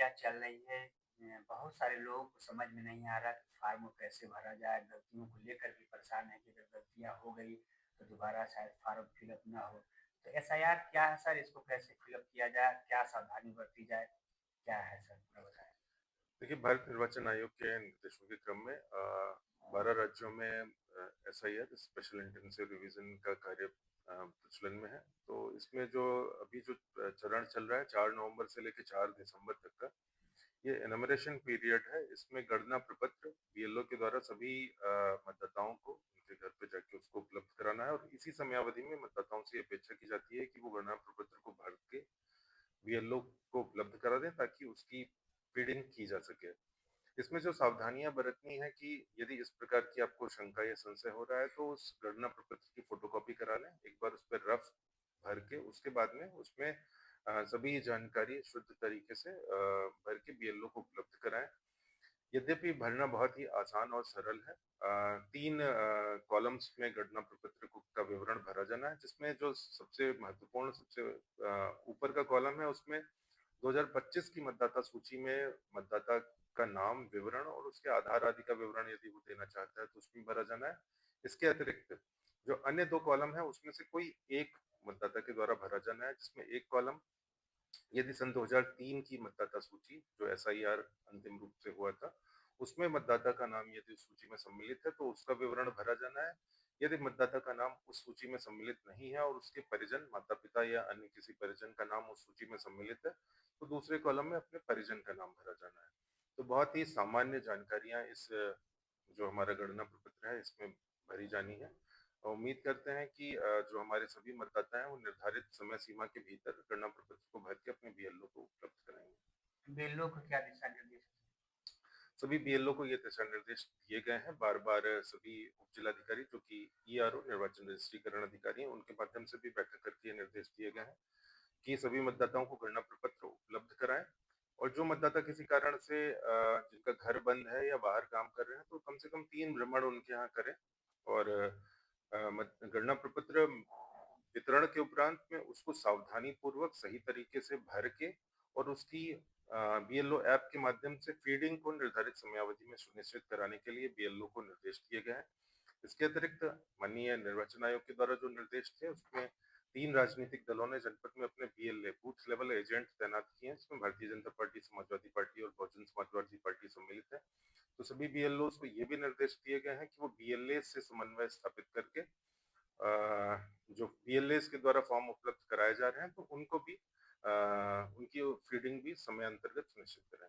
प्रक्रिया चल रही है। बहुत सारे लोगों को समझ में नहीं आ रहा कि फ़ॉर्म कैसे भरा जाए, गलतियों को लेकर भी परेशान हैं कि अगर गलतियाँ हो गई, तो दोबारा शायद फ़ॉर्म फिलअप ना हो। तो एसआईआर क्या है सर? इसको कैसे फिलअप किया जाए? क्या सावधानी बरती जाए? क्या है सर? पूरा बताएँ। देखिए, भारत निर्वाचन आयोग के निर्देशों के क्रम में 12 राज्यों में एसआईआर स्पेशल इंटेंसिव रिवीजन का कार्य प्रचलन में है। तो इसमें जो अभी जो चरण चल रहा है 4 नवंबर से लेकर 4 दिसंबर तक का, ये एनुमरेशन पीरियड है। इसमें गणना प्रपत्र बीएलओ के द्वारा सभी मतदाताओं को उनके घर पे जाके उसको उपलब्ध कराना है और इसी समयावधि में मतदाताओं से अपेक्षा की जाती है कि वो गणना प्रपत्र को भर के बीएलओ को उपलब्ध करा दें ताकि उसकी फीडिंग की जा सके। इसमें जो सावधानियां बरतनी है कि यदि इस प्रकार की आपको शंका या संशय हो रहा है तो उस गणना प्रपत्र की फोटोकॉपी करा लें एक बार, उस पर रफ भर के उसके बाद में उसमें सभी जानकारी शुद्ध तरीके से भर के बीएलओ को उपलब्ध कराएं। यद्यपि भरना बहुत ही आसान और सरल है। 3 कॉलम्स में गणना प्रपत्र का विवरण भरा जाना है, जिसमें जो सबसे महत्वपूर्ण सबसे ऊपर का कॉलम है उसमें 2025 की मतदाता सूची में मतदाता का नाम, विवरण और उसके आधार आदि का विवरण यदि वो देना चाहता है तो उसमें भरा जाना है। इसके अतिरिक्त जो अन्य 2 कॉलम है उसमें से कोई एक मतदाता के द्वारा भरा जाना है, जिसमें एक कॉलम यदि सन 2003 की मतदाता सूची जो एसआईआर अंतिम रूप से हुआ था, उसमें मतदाता का नाम यदि उस सूची में सम्मिलित है तो उसका विवरण भरा जाना है। यदि मतदाता का नाम उस सूची में सम्मिलित नहीं है और उसके परिजन, माता-पिता या अन्य किसी परिजन का नाम उस सूची में सम्मिलित है, तो दूसरे कॉलम में अपने परिजन का नाम भरा जाना है। तो बहुत ही सामान्य जानकारियाँ इस जो हमारा गणना प्रपत्र है इसमें भरी जानी है। और उम्मीद करते हैं कि जो हमारे सभी मतदाता हैं वो निर्धारित समय सीमा के भीतर गणना प्रपत्र को भर के अपने बीएलओ को उपलब्ध कराएंगे। बिलों को क्या दिशा निर्देश हैं? सभी बीएलओ को ये दिशा निर्देश दिए गए हैं बार बार। सभी उप जिलाधिकारी जो कि ईआरओ निर्वाचन रजिस्ट्रीकरण अधिकारी हैं उनके माध्यम से भी बैठक करके ये निर्देश दिए गए हैं कि सभी मतदाताओं को गणना प्रपत्र उपलब्ध कराएं और जो मतदाता किसी कारण से जिनका घर बंद है या बाहर काम कर रहे हैं तो कम से कम 3 भ्रमण उनके यहाँ करें और गणना प्रपत्र वितरण के उपरांत में उसको सावधानी पूर्वक सही तरीके से भर के और उसकी बीएलओ ऐप के माध्यम से फीडिंग को निर्धारित समयावधि में सुनिश्चित कराने के लिए बीएलओ को निर्देश दिए गए हैं। इसके अतिरिक्त माननीय निर्वाचन आयोग के द्वारा जो निर्देश थे उसमें 3 राजनीतिक दलों ने जनपद में अपने बीएलए बूथ लेवल एजेंट तैनात किए हैं, जिसमें भारतीय जनता पार्टी, समाजवादी पार्टी और बहुजन समाजवादी पार्टी सम्मिलित है। तो सभी बीएलओ को ये भी निर्देश दिए गए हैं कि वो बीएलए से समन्वय स्थापित करके जो बीएलएस के द्वारा फॉर्म उपलब्ध कराए जा रहे हैं तो उनको भी उनकी फीडिंग भी समय अंतर्गत सुनिश्चित करें।